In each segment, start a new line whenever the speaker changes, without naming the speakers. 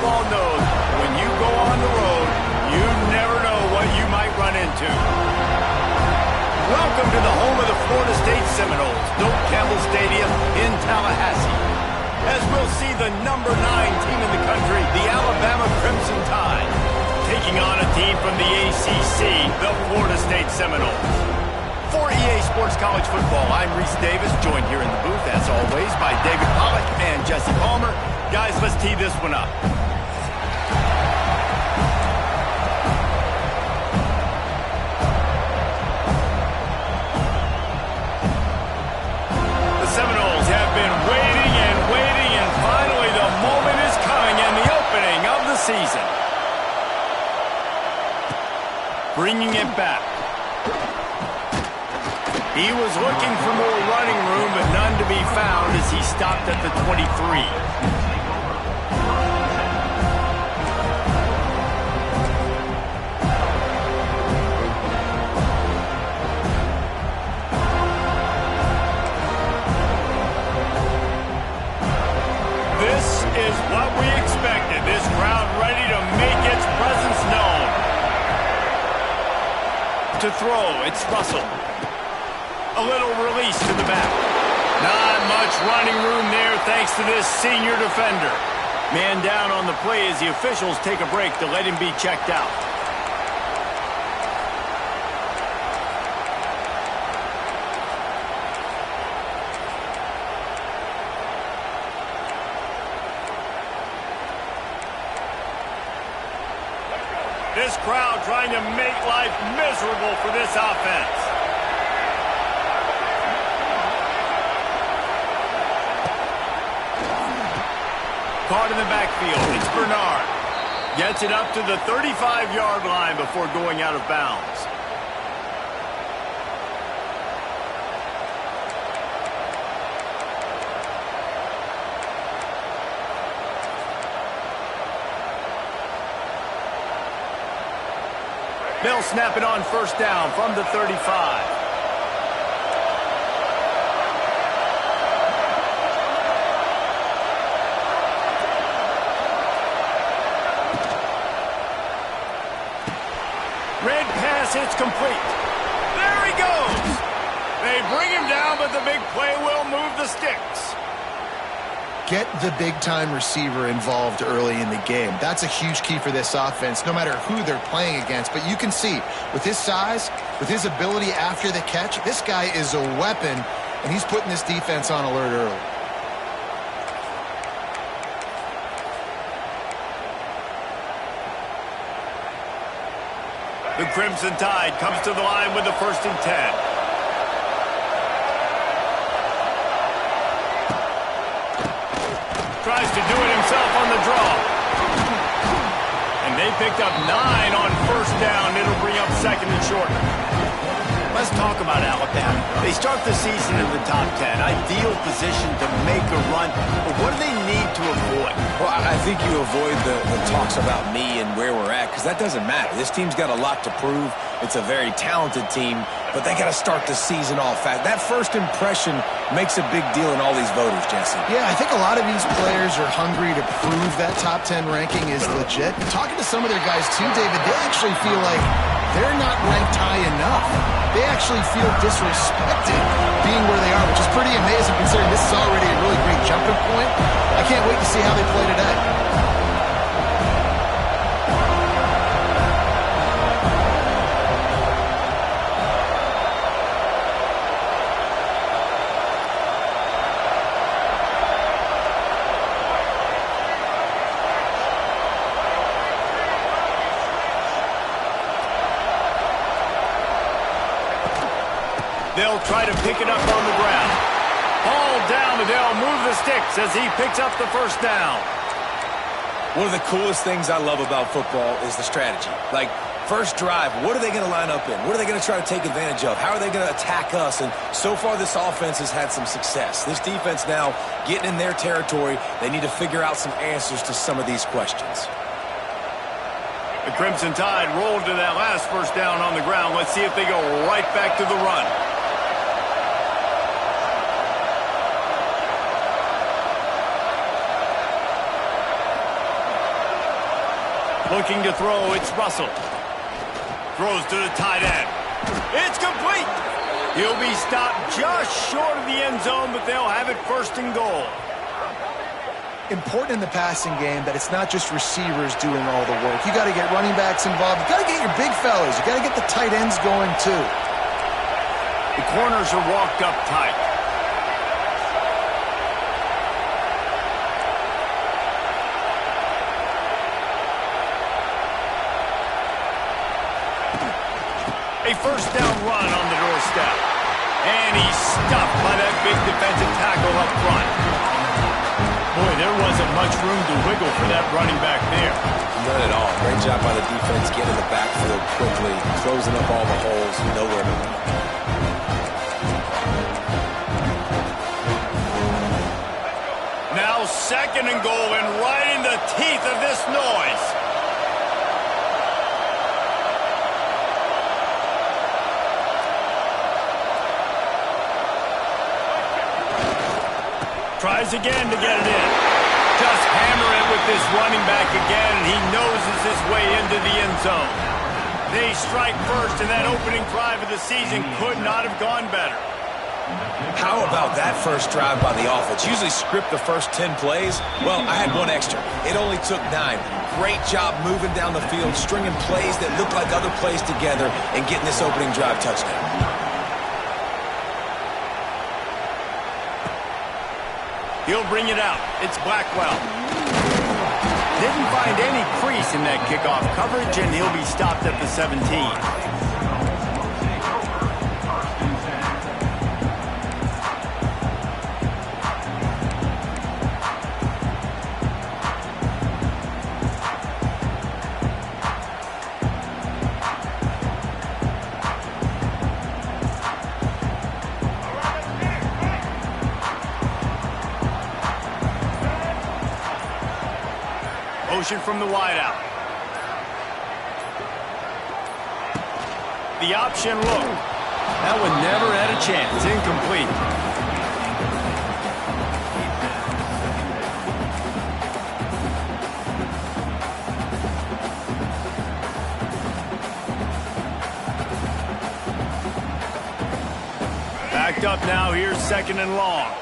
football knows when you go on the road, you never know what you might run into. Welcome to the home of the Florida State Seminoles, Doak Campbell Stadium in Tallahassee, as we'll see the number 9 team in the country, the Alabama Crimson Tide, taking on a team from the ACC, the Florida State Seminoles. For EA Sports College Football, I'm Reese Davis, joined here in the booth, as always, by David Pollack and Jesse Palmer. Guys, let's tee this one up. The Seminoles have been waiting, and finally the moment is coming, and the opening of the season. Bringing it back. He was looking for more running room, but none to be found as he stopped at the 23. This is what we expected. This crowd ready to make its presence known. To throw, it's Russell. A little release to the back. Not much running room there thanks to this senior defender. Man down on the play as the officials take a break to let him be checked out. This crowd trying to make life miserable for this offense. Caught in the backfield, it's Bernard. Gets it up to the 35-yard line before going out of bounds. They'll snap it on first down from the 35. Red pass hits complete. There he goes. They bring him down, but the big play will move the sticks.
Get the big-time receiver involved early in the game. That's a huge key for this offense, no matter who they're playing against. But you can see, with his size, with his ability after the catch, this guy is a weapon, and he's putting this defense on alert early.
The Crimson Tide comes to the line with the 1st and 10. Tries to do it himself on the draw. And they picked up 9 on first down. It'll bring up 2nd and short. Let's talk about Alabama. They start the season in the top 10. Ideal position to make a run. But what do they need to avoid?
Well, I think you avoid the talks about me and where we're at, because that doesn't matter. This team's got a lot to prove. It's a very talented team, but they got to start the season off fast. That first impression makes a big deal in all these voters, Jesse.
Yeah, I think a lot of these players are hungry to prove that top 10 ranking is legit. And talking to some of their guys too, David, they actually feel like they're not ranked high enough. They actually feel disrespected being where they are, which is pretty amazing considering this is already a really great jumping point. I can't wait to see how they play today.
They'll try to pick it up on the ground. Ball down, but they'll move the sticks as he picks up the 1st down.
One of the coolest things I love about football is the strategy. Like, first drive, what are they going to line up in? What are they going to try to take advantage of? How are they going to attack us? And so far, this offense has had some success. This defense now getting in their territory. They need to figure out some answers to some of these questions.
The Crimson Tide rolled to that last 1st down on the ground. Let's see if they go right back to the run. Looking to throw, it's Russell. Throws to the tight end. It's complete. He'll be stopped just short of the end zone, but they'll have it first and goal.
Important in the passing game that it's not just receivers doing all the work. You got to get running backs involved. You got to get your big fellas. You got to get the tight ends going too.
The corners are walked up tight. A first down run on the doorstep. And he's stuffed by that big defensive tackle up front. Boy, there wasn't much room to wiggle for that running back there.
None at all. Great job by the defense getting in the backfield quickly, closing up all the holes, nowhere to run.
Now second and goal, and right in the teeth of this noise. Tries again to get it in. Just hammer it with this running back again, and he noses his way into the end zone. They strike first, and that opening drive of the season could not have gone better.
How about that first drive by the offense? Usually script the first 10 plays. Well, I had one extra. It only took 9. Great job moving down the field, stringing plays that look like other plays together, and getting this opening drive touchdown.
He'll bring it out. It's Blackwell. Didn't find any crease in that kickoff coverage, and he'll be stopped at the 17. Motion from the wideout. The option look. That one never had a chance. Incomplete. Backed up now. Here's second and long.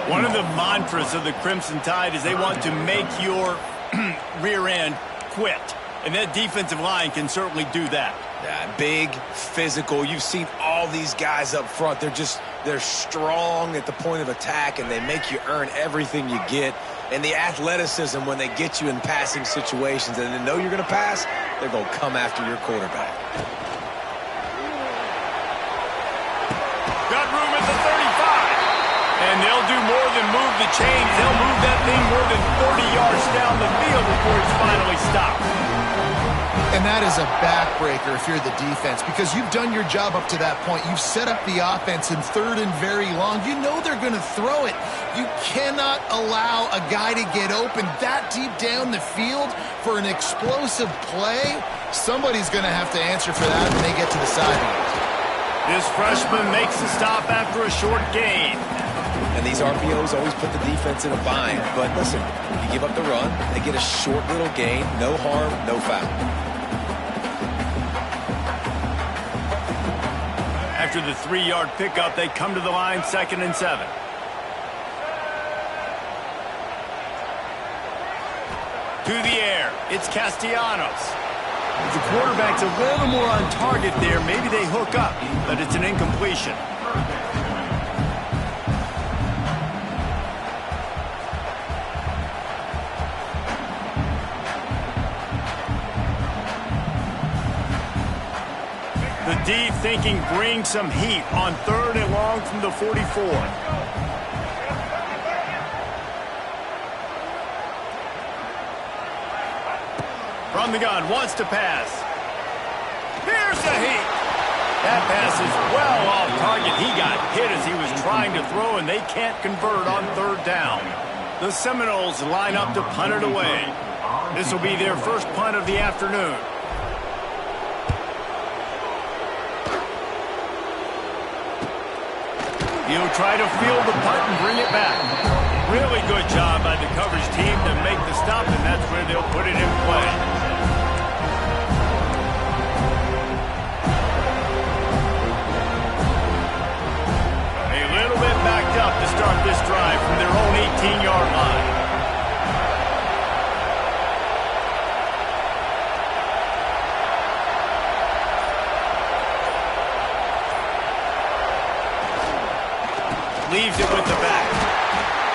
One of the mantras of the Crimson Tide is they want to make your rear end quit. And that defensive line can certainly do that.
Yeah, big, physical. You've seen all these guys up front. They're strong at the point of attack, and they make you earn everything you get. And the athleticism when they get you in passing situations and they know you're going to pass, they're going to come after your quarterback.
Got room at the 35. And they'll do more than move the chains. They'll move that thing more than 30 yards down the field before it's finally stopped.
And that is a backbreaker if you're the defense, because you've done your job up to that point. You've set up the offense in third and very long. You know they're going to throw it. You cannot allow a guy to get open that deep down the field for an explosive play. Somebody's going to have to answer for that when they get to the sidelines.
This freshman makes the stop after a short gain.
And these RPOs always put the defense in a bind. But listen, you give up the run, they get a short little gain, no harm, no foul.
After the 3-yard pickup, they come to the line, 2nd and 7. To the air, it's Castellanos. If the quarterback's a little more on target there, maybe they hook up, but it's an incompletion. The D thinking bring some heat on 3rd and long from the 44. From the gun, wants to pass. Here's the heat. That pass is well off target. He got hit as he was trying to throw, and they can't convert on 3rd down. The Seminoles line up to punt it away. This will be their first punt of the afternoon. He'll try to field the punt and bring it back. Really good job by the coverage team to make the stop, and that's where they'll put it in play. A little bit backed up to start this drive from their own 18-yard line. Leaves it with the back.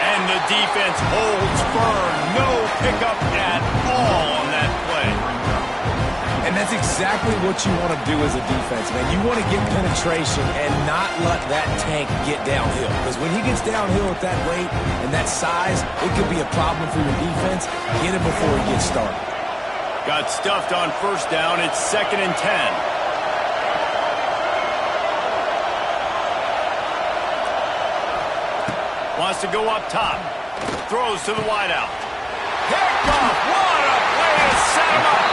And the defense holds firm. No pickup at all on that play.
And that's exactly what you want to do as a defense, man. You want to get penetration and not let that tank get downhill. Because when he gets downhill at that weight and that size, it could be a problem for your defense. Get it before he gets started.
Got stuffed on first down. It's 2nd and 10. Wants to go up top. Throws to the wideout. Picked off. What a play to set him up.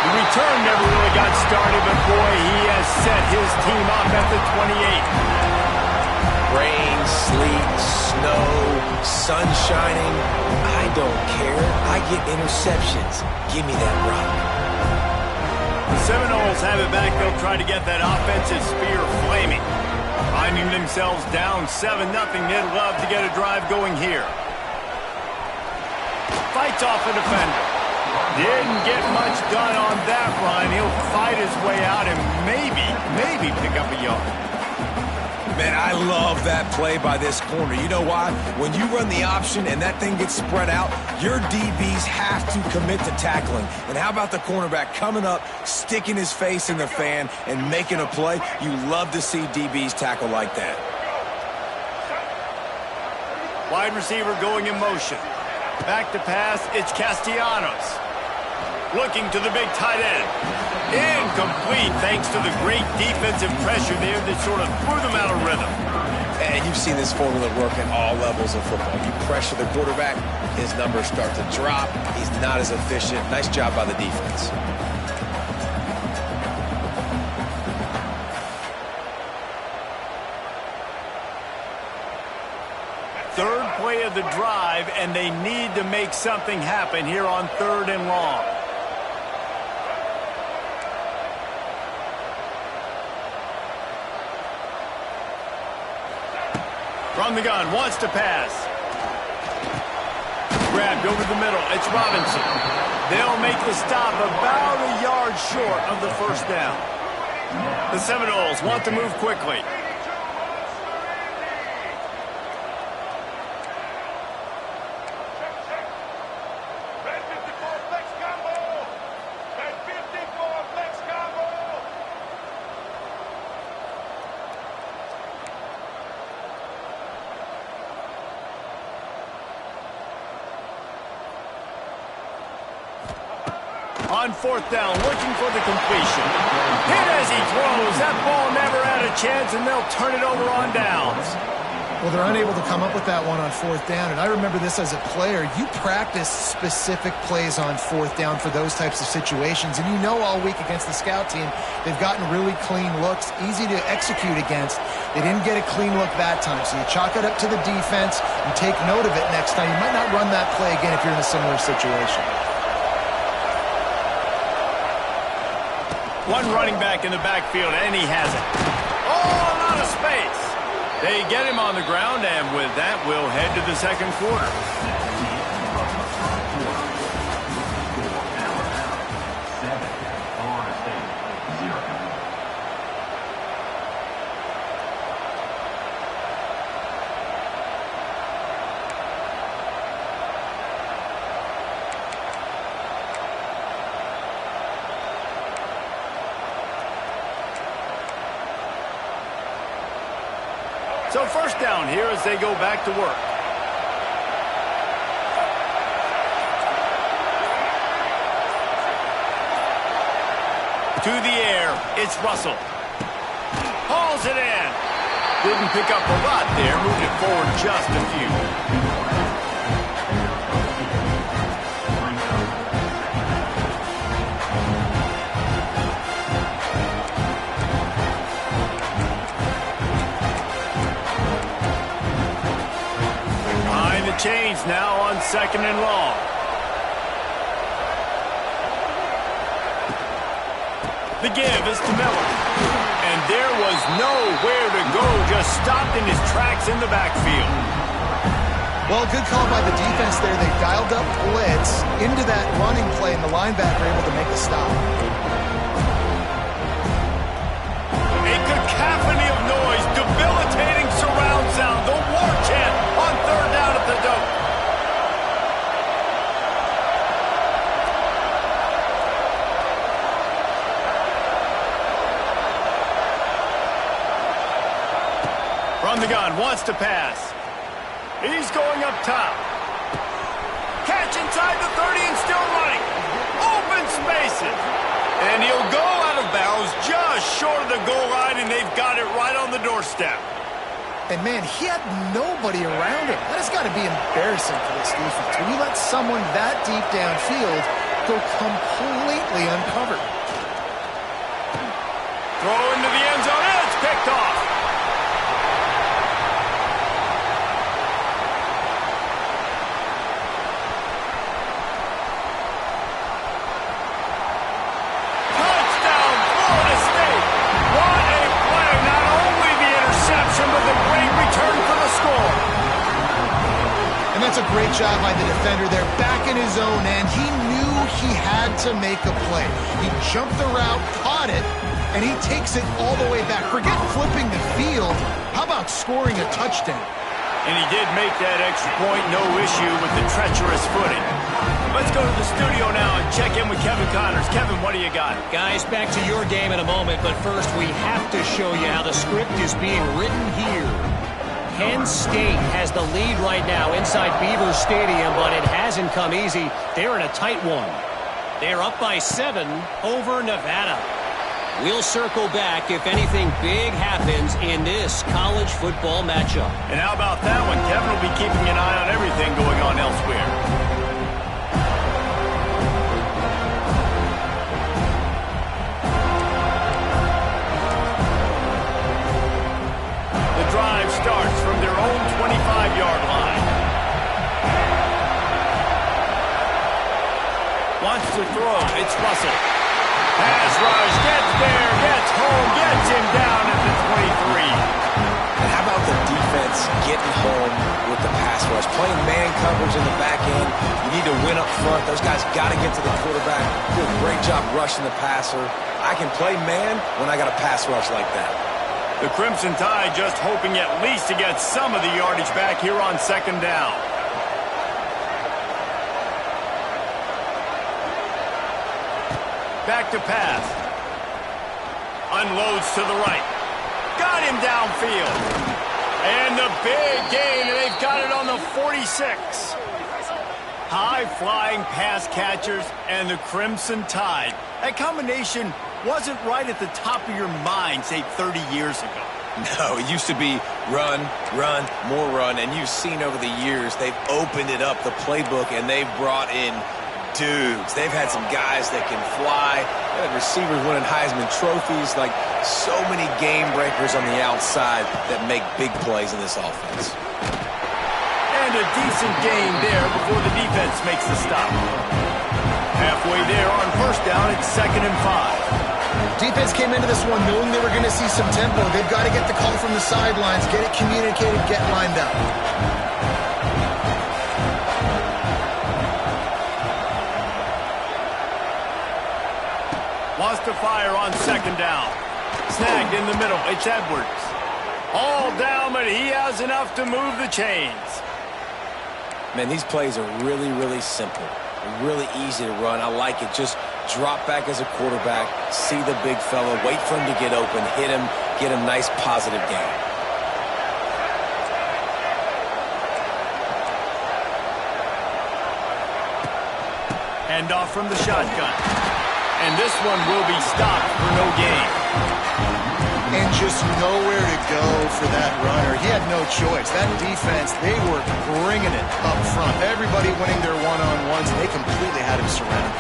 The return never really got started, but boy, he has set his team up at the 28.
Rain, sleet, snow, sun shining. I don't care. I get interceptions. Give me that rock.
The Seminoles have it back. They'll try to get that offensive spear flaming. Finding themselves down 7-0, they'd love to get a drive going here. Fights off a defender. Didn't get much done on that run. He'll fight his way out and maybe pick up a yard.
Man, I love that play by this corner. You know why? When you run the option and that thing gets spread out, your DBs have to commit to tackling. And how about the cornerback coming up, sticking his face in the fan, and making a play? You love to see DBs tackle like that.
Wide receiver going in motion. Back to pass, it's Castellanos. Looking to the big tight end. Incomplete thanks to the great defensive pressure there that sort of threw them out of rhythm.
And you've seen this formula work at all levels of football. You pressure the quarterback, his numbers start to drop. He's not as efficient. Nice job by the defense.
Third play of the drive, and they need to make something happen here on 3rd and long. From the gun, wants to pass. Grabbed over the middle, it's Robinson. They'll make the stop about a yard short of the first down. The Seminoles want to move quickly. On 4th down, looking for the completion. Hit as he throws. That ball never had a chance, and they'll turn it over on downs.
Well, they're unable to come up with that one on 4th down, and I remember this as a player. You practice specific plays on 4th down for those types of situations, and you know all week against the scout team, they've gotten really clean looks, easy to execute against. They didn't get a clean look that time, so you chalk it up to the defense and take note of it next time. You might not run that play again if you're in a similar situation.
One running back in the backfield, and he has it. Oh, a lot of space. They get him on the ground, and with that, we'll head to the 2nd quarter. So 1st down here as they go back to work. To the air, it's Russell. Hauls it in. Didn't pick up a lot there, moved it forward just a few. now on 2nd and long. The give is to Miller. And there was nowhere to go, just stopped in his tracks in the backfield.
Well, good call by the defense there. They dialed up blitz into that running play, and the linebacker able to make the stop.
A cacophony of noise, debilitating surround sound, the war chant on 3rd down at the dope. From the gun, wants to pass. He's going up top. Catch inside the 30 and still running. Open spaces. And he'll go out of bounds just short of the goal line, and they've got it right on the doorstep.
And, man, he had nobody around him. That has got to be embarrassing for this defense. When you let someone that deep downfield go completely uncovered.
Throw into the end zone, and it's picked off.
That's a great job by the defender there, back in his own end. He knew he had to make a play. He jumped the route, caught it, and he takes it all the way back. Forget flipping the field. How about scoring a touchdown?
And he did make that extra point, no issue with the treacherous footing. Let's go to the studio now and check in with Kevin Connors. Kevin, what do you got?
Guys, back to your game in a moment, but first we have to show you how the script is being written here. Penn State has the lead right now inside Beaver Stadium, but it hasn't come easy. They're in a tight one. They're up by 7 over Nevada. We'll circle back if anything big happens in this college football matchup.
And how about that one? Kevin will be keeping an eye on everything going on elsewhere. The drive starts from their own 25-yard line. Wants to throw. It's Russell. Pass rush, gets there, gets home, gets him down at the 23.
And how about the defense getting home with the pass rush? Playing man coverage in the back end. You need to win up front. Those guys got to get to the quarterback. Do a great job rushing the passer. I can play man when I got a pass rush like that.
The Crimson Tide just hoping at least to get some of the yardage back here on 2nd down. Back to pass. Unloads to the right. Got him downfield. And the big gain, and they've got it on the 46. High-flying pass catchers and the Crimson Tide. That combination wasn't right at the top of your mind, say, 30 years ago.
No, it used to be run, run, more run, and you've seen over the years they've opened it up, the playbook, and they've brought in dudes. They've had some guys that can fly. They had receivers winning Heisman trophies, like so many game breakers on the outside that make big plays in this offense.
And a decent gain there before the defense makes the stop. Halfway there on 1st down, it's 2nd and 5.
Defense came into this one knowing they were going to see some tempo. They've got to get the call from the sidelines, get it communicated, get lined up.
Wants to fire on 2nd down. Snagged in the middle. It's Edwards. All down, but he has enough to move the chains.
Man, these plays are really, really simple. Really easy to run. I like it. Just drop back as a quarterback, see the big fella, wait for him to get open, hit him, get a nice positive gain.
Hand off from the shotgun. And this one will be stopped for no gain.
And just nowhere to go for that runner. He had no choice. That defense, they were bringing it up front. Everybody winning their one-on-ones, and they completely had him surrounded.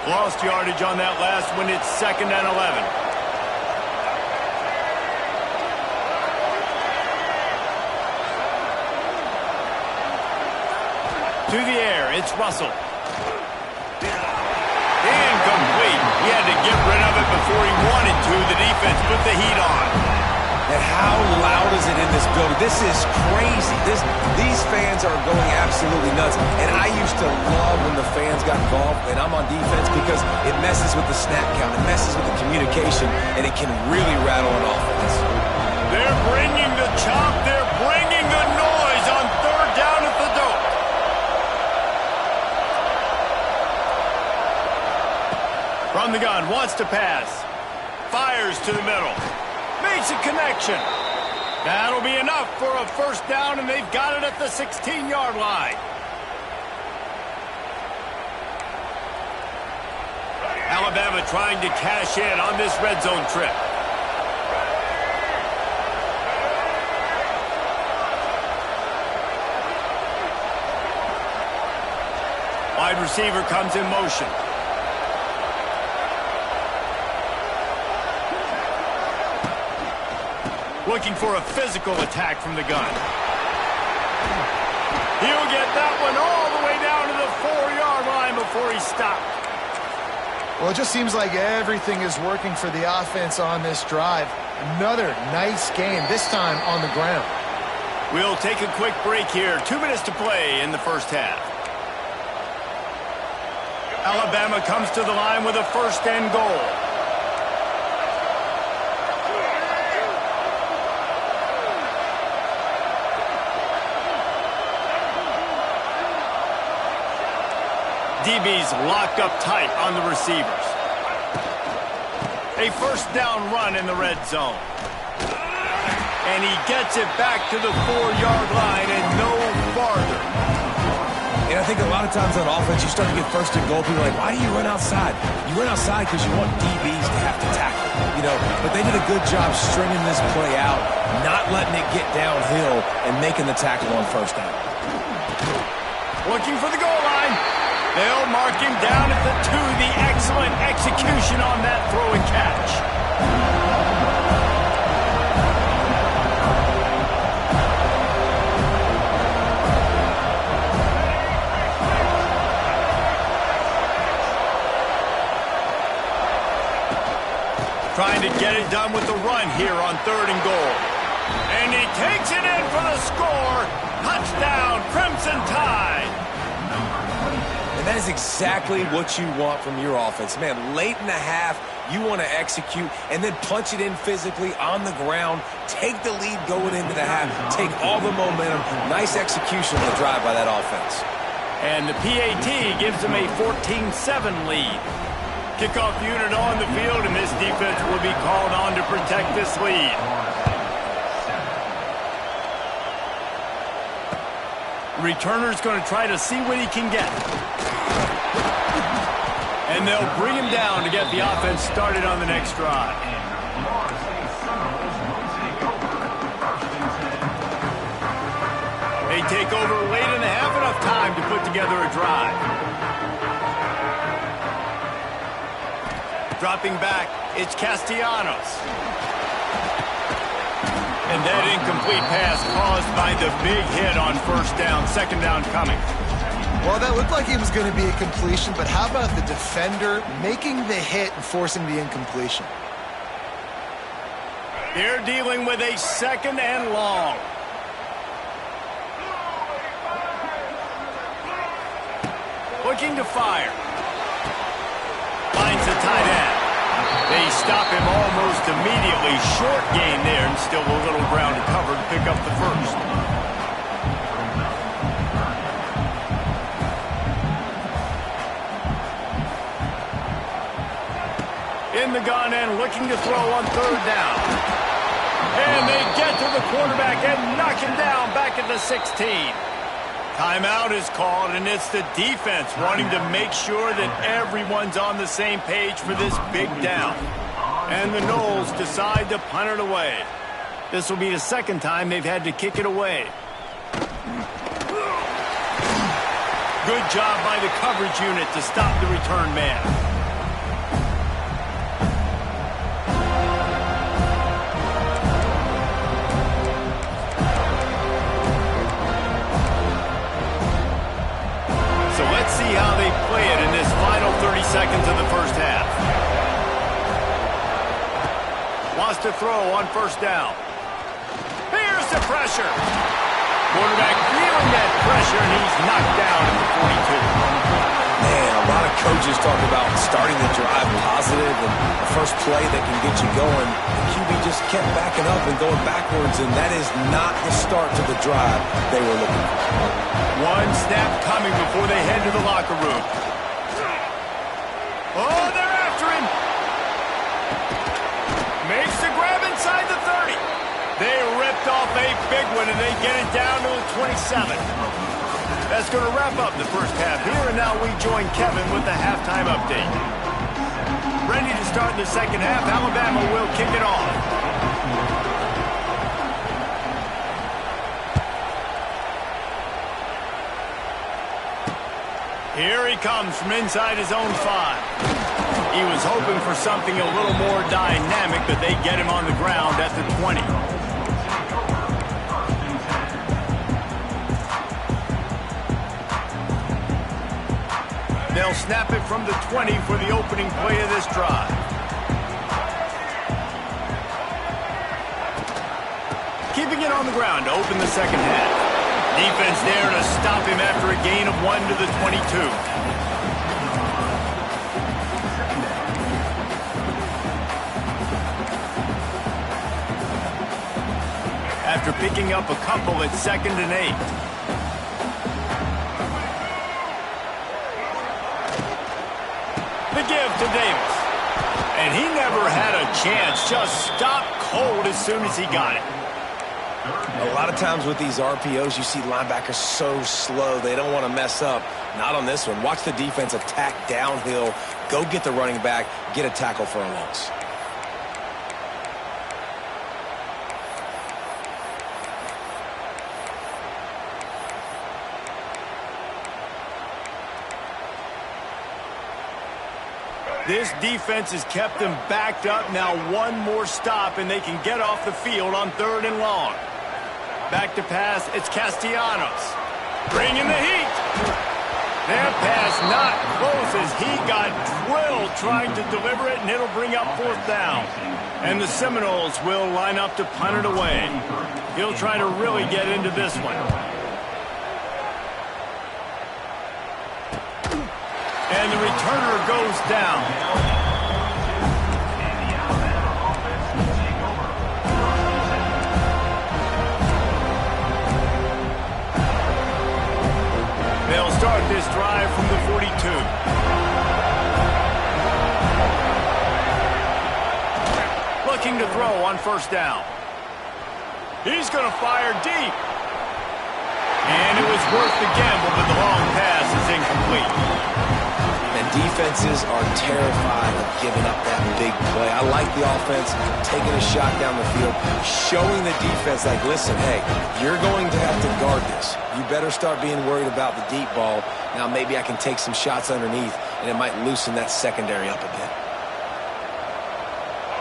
Lost yardage on that last one. It's 2nd and 11. To the air, it's Russell. Incomplete. He had to get rid of it before he wanted to. The defense put the heat on.
And how loud is it in this building? This is crazy. These fans are going absolutely nuts. And I used to love when the fans got involved, and I'm on defense, because it messes with the snap count. It messes with the communication, and it can really rattle an offense.
They're bringing the chop. They're bringing the noise on 3rd down at the dope. From the gun, wants to pass. Fires to the middle. Makes a connection. That'll be enough for a 1st down, and they've got it at the 16-yard line. Alabama trying to cash in on this red zone trip. Wide receiver comes in motion. Looking for a physical attack from the gun. He'll get that one all the way down to the 4-yard line before he stopped.
Well, it just seems like everything is working for the offense on this drive. Another nice game, this time on the ground.
We'll take a quick break here. 2 minutes to play in the 1st half. Alabama comes to the line with a 1st and goal. DB's locked up tight on the receivers. A 1st down run in the red zone. And he gets it back to the 4-yard line and no farther.
And I think a lot of times on offense, you start to get 1st and goal. People are like, why do you run outside? You run outside because you want DBs to have to tackle, But they did a good job stringing this play out, not letting it get downhill, and making the tackle on 1st down.
Looking for the goal line. They'll mark him down at the 2. The excellent execution on that throw and catch. Trying to get it done with the run here on 3rd and goal. And he takes it in for the score. Touchdown, Crimson Tide.
That is exactly what you want from your offense. Man, late in the half, you want to execute and then punch it in physically on the ground, take the lead going into the half, take all the momentum. Nice execution on the drive by that offense.
And the PAT gives them a 14-7 lead. Kickoff unit on the field, and this defense will be called on to protect this lead. Returner's going to try to see what he can get. And they'll bring him down to get the offense started on the next drive. They take over late in the half, enough time to put together a drive. Dropping back, it's Castellanos. And that incomplete pass caused by the big hit on 1st down, 2nd down coming.
Well, that looked like it was going to be a completion, but how about the defender making the hit and forcing the incompletion?
They're dealing with a 2nd and long. Looking to fire. Finds the tight end. They stop him almost immediately. Short gain there, and still a little ground to cover to pick up the 1st. In the gun and looking to throw on 3rd down. And they get to the quarterback and knock him down back at the 16. Timeout is called, and it's the defense wanting to make sure that everyone's on the same page for this big down. And the Noles decide to punt it away. This will be the 2nd time they've had to kick it away. Good job by the coverage unit to stop the return man. has to throw on first down. Here's the pressure. Quarterback feeling that pressure, and he's knocked down at the 42.
Man, a lot of coaches talk about starting the drive positive and the first play that can get you going. The QB just kept backing up and going backwards, and that is not the start to the drive they were looking for.
One snap coming before they head to the locker room. Oh, they're after him. Makes the grab inside the 30. They ripped off a big one, and they get it down to the 27. That's going to wrap up the first half here, and now we join Kevin with the halftime update. Ready to start in the second half, Alabama will kick it off. Here he comes from inside his own 5. He was hoping for something a little more dynamic, but they get him on the ground at the 20. They'll snap it from the 20 for the opening play of this drive. Keeping it on the ground to open the second half. Defense there to stop him after a gain of 1 to the 22. After picking up a couple at 2nd and 8. The give to Davis. And he never had a chance. Just stopped cold as soon as he got it.
A lot of times with these RPOs, you see linebackers so slow, they don't want to mess up. Not on this one. Watch the defense attack downhill, go get the running back, get a tackle for a loss.
This defense has kept them backed up. Now one more stop, and they can get off the field on 3rd and long. Back to pass, it's Castellanos. Bringing the heat. That pass not close as he got drilled trying to deliver it, and it'll bring up 4th down. And the Seminoles will line up to punt it away. He'll try to really get into this one. And the returner goes down. They'll start this drive from the 42. Looking to throw on first down. He's going to fire deep. And it was worth the gamble, but the long pass is incomplete.
And defenses are terrified of giving up that big play. I like the offense taking a shot down the field, showing the defense like, listen, hey, you're going to have to guard this. You better start being worried about the deep ball. Now maybe I can take some shots underneath, and it might loosen that secondary up a bit.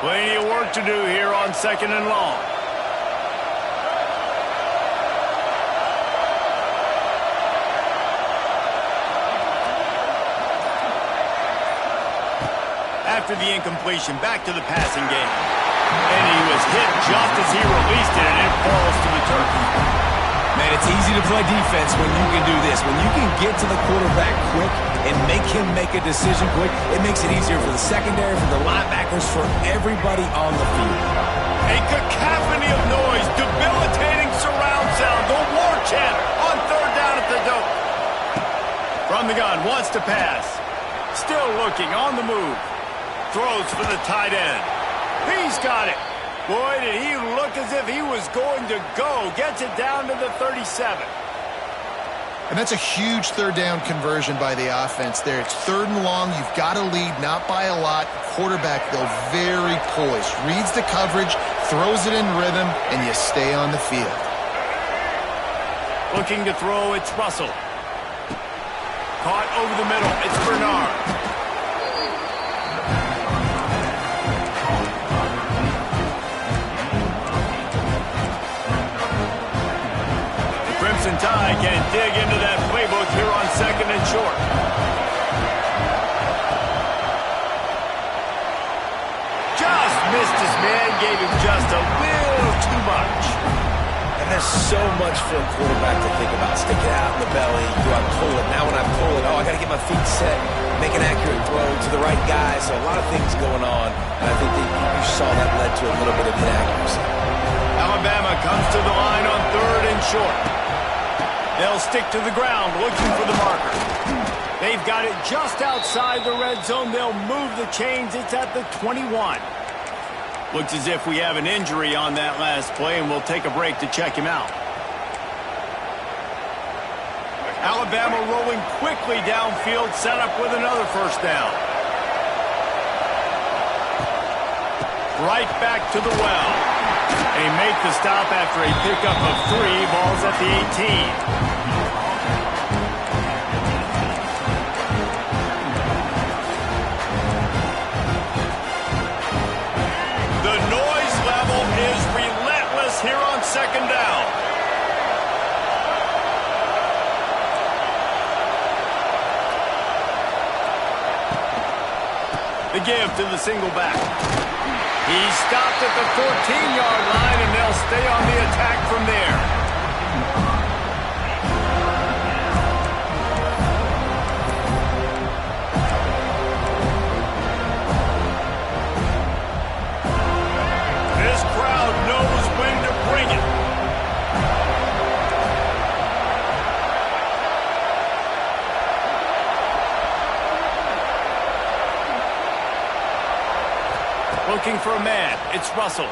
Plenty of work to do here on 2nd and long. After the incompletion, back to the passing game. And he was hit just as he released it, and it falls to the turkey.
Man, it's easy to play defense when you can do this. When you can get to the quarterback quick and make him make a decision quick, it makes it easier for the secondary, for the linebackers, for everybody on the field.
A cacophony of noise, debilitating surround sound, the war chant on 3rd down at the dope. From the gun, wants to pass. Still looking, on the move. Throws for the tight end. He's got it. Boy, did he look as if he was going to go. Gets it down to the 37.
And that's a huge 3rd down conversion by the offense there. It's 3rd and long. You've got to lead, not by a lot. Quarterback, though, very poised. Reads the coverage, throws it in rhythm, and you stay on the field.
Looking to throw, it's Russell. Caught over the middle, it's Bernard. Tide can dig into that playbook here on 2nd and short. Just missed his man, gave him a little too much.
And there's so much for a quarterback to think about. Stick it out in the belly. Do I pull it? Now when I pull it, I got to get my feet set, make an accurate throw to the right guy. So a lot of things going on. And I think that you saw that led to a little bit of inaccuracy.
Alabama comes to the line on 3rd and short. They'll stick to the ground looking for the marker. They've got it just outside the red zone. They'll move the chains. It's at the 21. Looks as if we have an injury on that last play, and we'll take a break to check him out. Alabama rolling quickly downfield, set up with another first down. Right back to the well. They make the stop after a pickup of 3. Ball's at the 18. Here on 2nd down. The give to the single back. He stopped at the 14-yard line, and they'll stay on the attack from there. Looking for a man. It's Russell.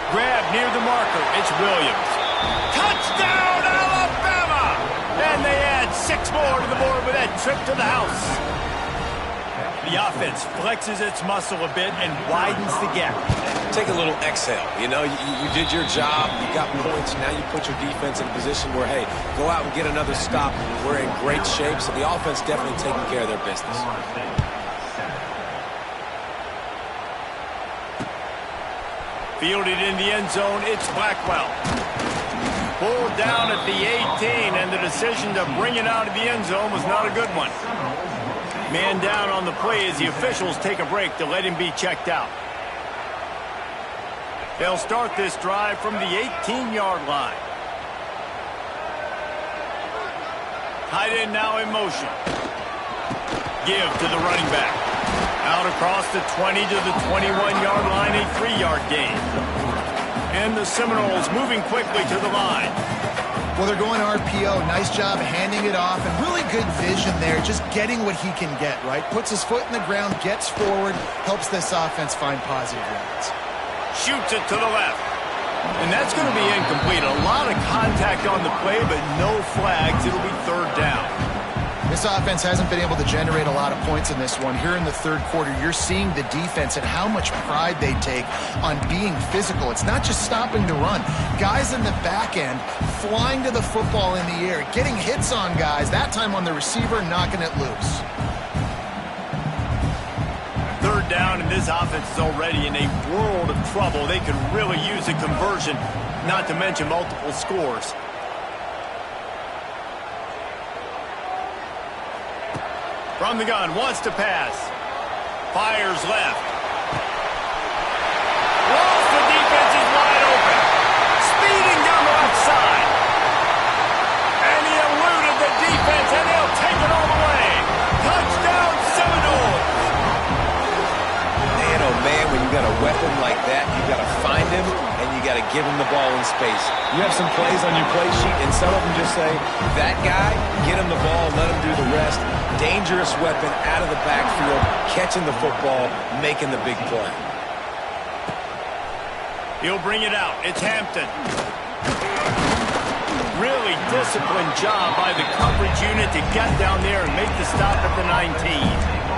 Grab near the marker. It's Williams. Touchdown, Alabama! And they add 6 more to the board with that trip to the house. The offense flexes its muscle a bit and widens the gap.
Take a little exhale. You know, you did your job. You got points. Now you put your defense in a position where, hey, go out and get another stop. We're in great shape, so the offense definitely taking care of their business.
Fielded in the end zone, it's Blackwell. Pulled down at the 18, and the decision to bring it out of the end zone was not a good one. Man down on the play as the officials take a break to let him be checked out. They'll start this drive from the 18-yard line. Tight end now in motion. Give to the running back. Out across the 20 to the 21-yard line, a 3-yard gain. And the Seminoles moving quickly to the line.
Well, they're going RPO. Nice job handing it off, and really good vision there, just getting what he can get, right? Puts his foot in the ground, gets forward, helps this offense find positive routes.
Shoots it to the left. And that's going to be incomplete. A lot of contact on the play, but no flags. It'll be 3rd down.
This offense hasn't been able to generate a lot of points in this one. Here in the 3rd quarter, you're seeing the defense and how much pride they take on being physical. It's not just stopping to run. Guys in the back end flying to the football in the air, getting hits on guys, that time on the receiver, knocking it loose.
3rd down, and this offense is already in a world of trouble. They could really use a conversion, not to mention multiple scores. From the gun, wants to pass. Fires left. Lost, the defense is wide open. Speeding down the left side. And he eluded the defense, and he'll take it all the way. Touchdown, Seminoles.
Man, oh man, when you got a weapon like that, you got to find him, and you got to give him the ball in space. You have some plays on your play sheet, and some of them just say, that guy, get him the ball, let him do the rest. Dangerous weapon out of the backfield, catching the football, making the big play.
He'll bring it out. It's Hampton. Really disciplined job by the coverage unit to get down there and make the stop at the 19.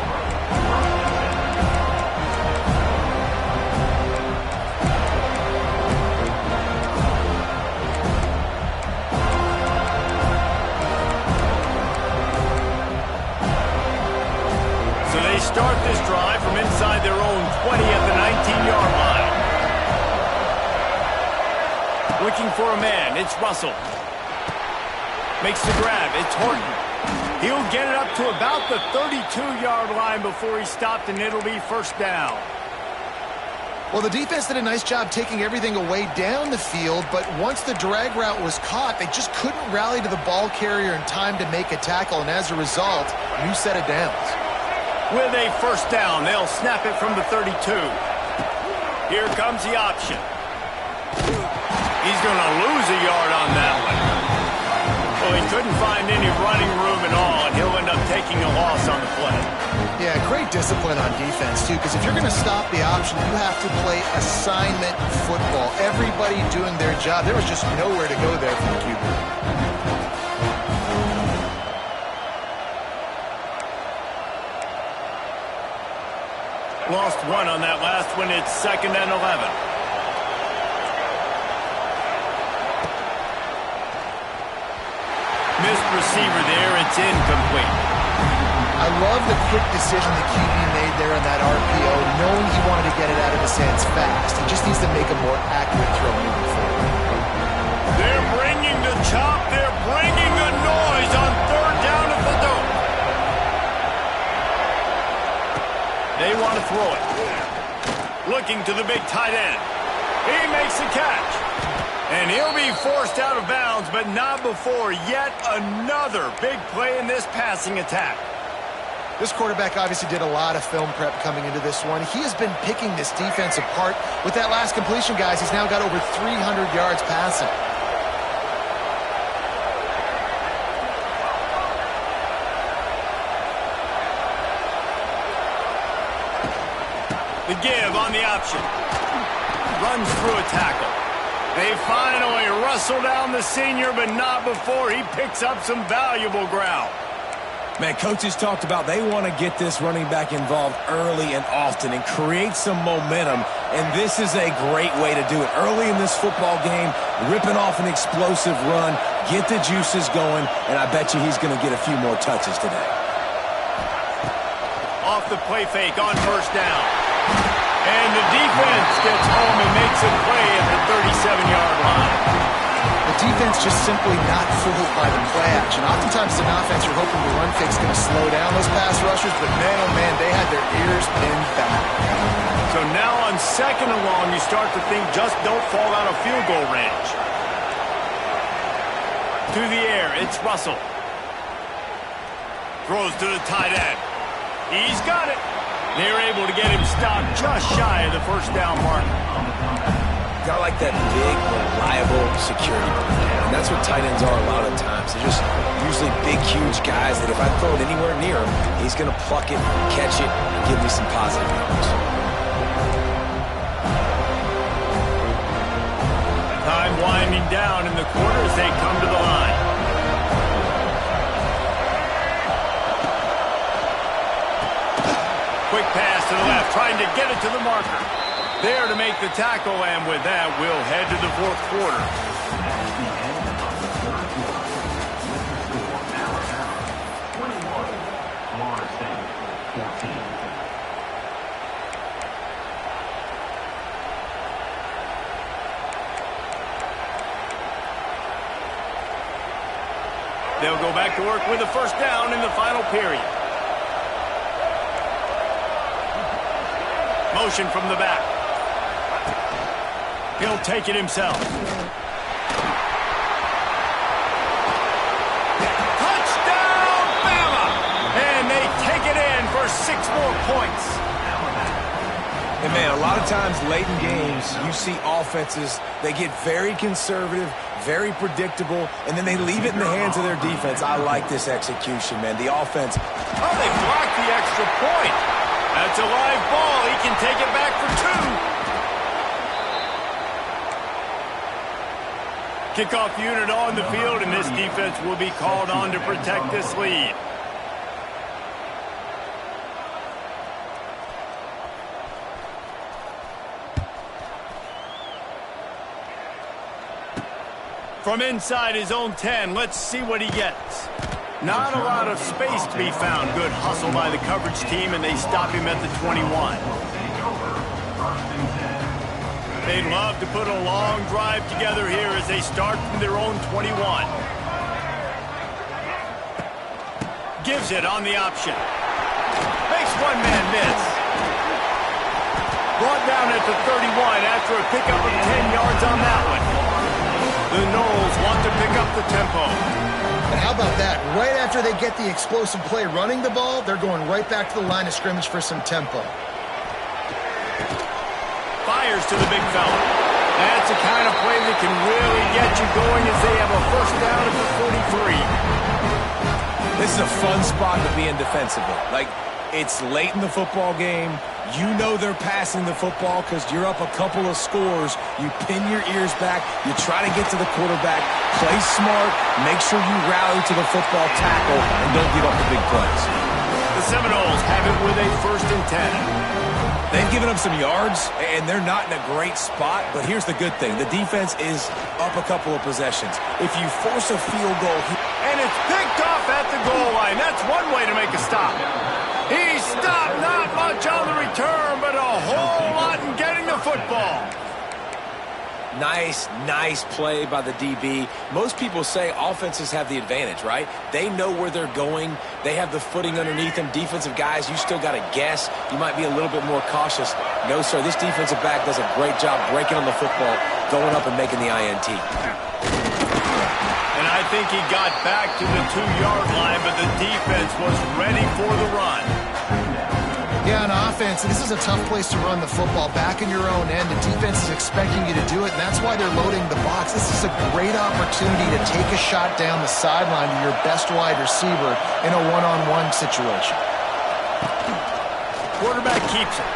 Start this drive from inside their own 20 at the 19-yard line. Looking for a man. It's Russell. Makes the grab. It's Horton. He'll get it up to about the 32-yard line before he stopped, and it'll be 1st down.
Well, the defense did a nice job taking everything away down the field, but once the drag route was caught, they just couldn't rally to the ball carrier in time to make a tackle, and as a result, new set of downs.
With a first down, they'll snap it from the 32. Here comes the option. He's going to lose a yard on that one. Well, he couldn't find any running room at all, and he'll end up taking a loss on the play.
Yeah, great discipline on defense, too, because if you're going to stop the option, you have to play assignment football. Everybody doing their job. There was just nowhere to go there for the QB.
Lost one on that last one. It's 2nd and 11. Missed receiver there. It's incomplete.
I love the quick decision the QB made there on that RPO, knowing he wanted to get it out of his hands fast. He just needs to make a more accurate throw moving forward.
They're bringing the chop. They're bringing the noise on 3rd down at the dome. They want to throw it. Looking to the big tight end. He makes the catch. And he'll be forced out of bounds, but not before yet another big play in this passing attack.
This quarterback obviously did a lot of film prep coming into this one. He has been picking this defense apart. With that last completion, guys, he's now got over 300 yards passing.
The give on the option. Runs through a tackle. They finally wrestle down the senior, but not before he picks up some valuable ground.
Man, coaches talked about they want to get this running back involved early and often and create some momentum, and this is a great way to do it. Early in this football game, ripping off an explosive run, get the juices going, and I bet you he's going to get a few more touches today.
Off the play fake on 1st down. And the defense gets home and makes a play at the 37-yard line.
The defense just simply not fooled by the play action. Oftentimes as an offense, you're hoping the run fake's going to slow down those pass rushers, but man, oh man, they had their ears pinned back.
So now on 2nd and long, you start to think just don't fall out of field goal range. To the air, it's Russell. Throws to the tight end. He's got it. They're able to get him stopped just shy of the 1st down mark.
Got like that big, reliable security blanket. And that's what tight ends are a lot of times. They're just usually big, huge guys that if I throw it anywhere near him, he's going to pluck it, catch it, and give me some positive numbers.
Time winding down in the quarter as they come to the line. Quick pass to the left, trying to get it to the marker. There to make the tackle, and with that, we'll head to the 4th quarter. They'll go back to work with a 1st down in the final period. Motion from the back. He'll take it himself. Touchdown, Bama! And they take it in for 6 more points.
And man, a lot of times late in games, you see offenses, they get very conservative, very predictable, and then they leave it in the hands of their defense. I like this execution, man. The offense.
Oh, they blocked the extra point. That's a live ball. He can take it back for 2. Kickoff unit on the field, and this defense will be called on to protect this lead. From inside his own 10, let's see what he gets. Not a lot of space to be found. Good hustle by the coverage team, and they stop him at the 21. They'd love to put a long drive together here as they start from their own 21. Gives it on the option. Makes one man miss. Brought down at the 31 after a pickup of 10 yards on that one. The Noles want to pick up the tempo.
And how about that? Right after they get the explosive play running the ball, they're going right back to the line of scrimmage for some tempo.
Fires to the big fella. That's the kind of play that can really get you going as they have a first down at the 43.
This is a fun spot to be in defensively. Like, it's late in the football game. You know they're passing the football because you're up a couple of scores. You pin your ears back. You try to get to the quarterback. Play smart. Make sure you rally to the football tackle and don't give up the big plays.
The Seminoles have it with a 1st and 10.
They've given up some yards, and they're not in a great spot, but here's the good thing. The defense is up a couple of possessions. If you force a field goal...
And it's picked off at the goal line. That's one way to make a stop. He stopped, not much on the return, but a whole lot in getting the football.
Nice play by the DB. Most people say offenses have the advantage, right? They know where they're going. They have the footing underneath them. Defensive guys, you still got to guess. You might be a little bit more cautious. No, sir, this defensive back does a great job breaking on the football, going up and making the INT.
And I think he got back to the 2-yard line, but the defense was ready for the run.
Yeah, on offense, this is a tough place to run the football. Back in your own end, the defense is expecting you to do it, and that's why they're loading the box. This is a great opportunity to take a shot down the sideline to your best wide receiver in a one-on-one situation.
Quarterback keeps it.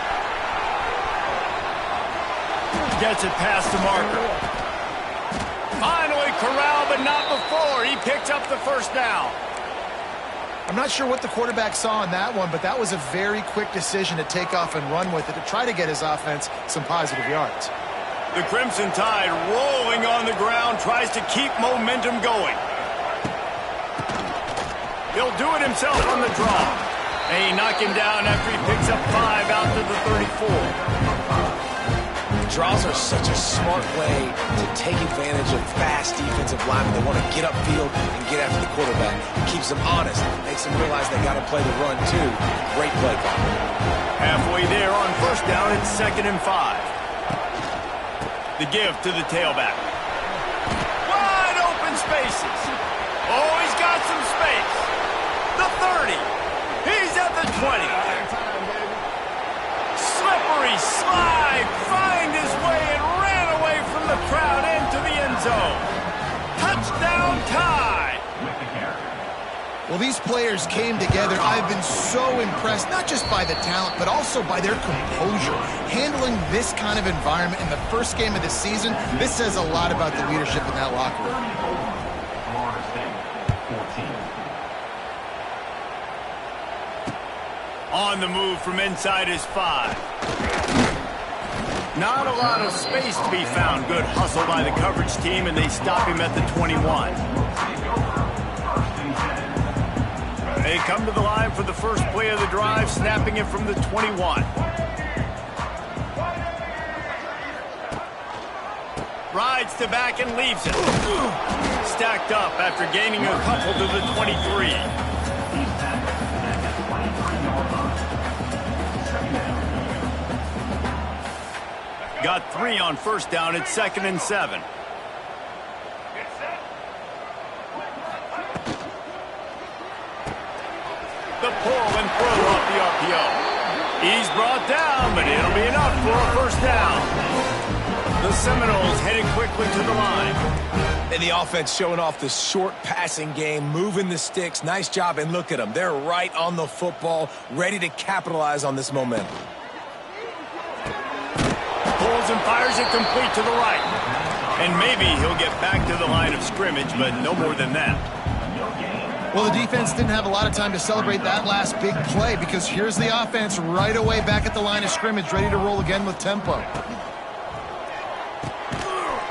Gets it past the marker. Finally corralled, but not before. He picks up the first down.
I'm not sure what the quarterback saw in that one, but that was a very quick decision to take off and run with it to try to get his offense some positive yards.
The Crimson Tide rolling on the ground, tries to keep momentum going. He'll do it himself on the draw. And he knocked him down after he picks up 5 out to the 34.
Draws are such a smart way to take advantage of fast defensive linemen. They want to get upfield and get after the quarterback. Keeps them honest. Makes them realize they got to play the run, too. Great play call.
Halfway there on first down, it's 2nd and 5. The give to the tailback. Wide open spaces. Oh, he's got some space. The 30. He's at the 20. Slippery slide, find his way and ran away from the crowd into the end zone. Touchdown Tide.
Well, these players came together. I've been so impressed, not just by the talent, but also by their composure. Handling this kind of environment in the first game of the season, this says a lot about the leadership in that locker room.
On the move from inside his 5. Not a lot of space to be found. Good hustle by the coverage team, and they stop him at the 21. They come to the line for the first play of the drive, snapping it from the 21. Rides to back and leaves it. Stacked up after gaining a couple to the 23. Got 3 on first down at 2nd and 7. The pull and throw off the RPO. He's brought down, but it'll be enough for a first down. The Seminoles headed quickly to the line.
And the offense showing off the short passing game, moving the sticks. Nice job, and look at them. They're right on the football, ready to capitalize on this momentum.
Pulls and fires it complete to the right. And maybe he'll get back to the line of scrimmage, but no more than that.
Well, the defense didn't have a lot of time to celebrate that last big play because here's the offense right away back at the line of scrimmage, ready to roll again with tempo.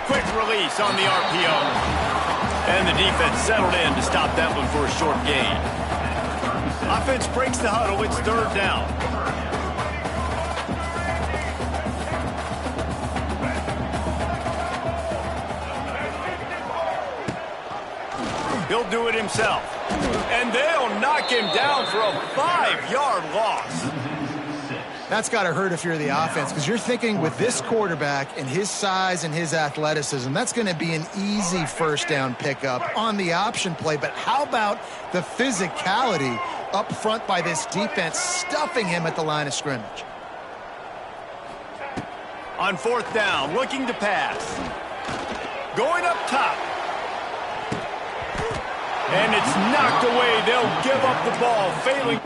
Quick release on the RPO. And the defense settled in to stop that one for a short gain. Offense breaks the huddle. It's 3rd down. He'll do it himself. And they'll knock him down for a 5-yard loss.
That's got to hurt if you're the offense, because you're thinking with this quarterback and his size and his athleticism, that's going to be an easy first down pickup on the option play. But how about the physicality up front by this defense, stuffing him at the line of scrimmage?
On fourth down, looking to pass. Going up top. And it's knocked away. They'll give up the ball, failing.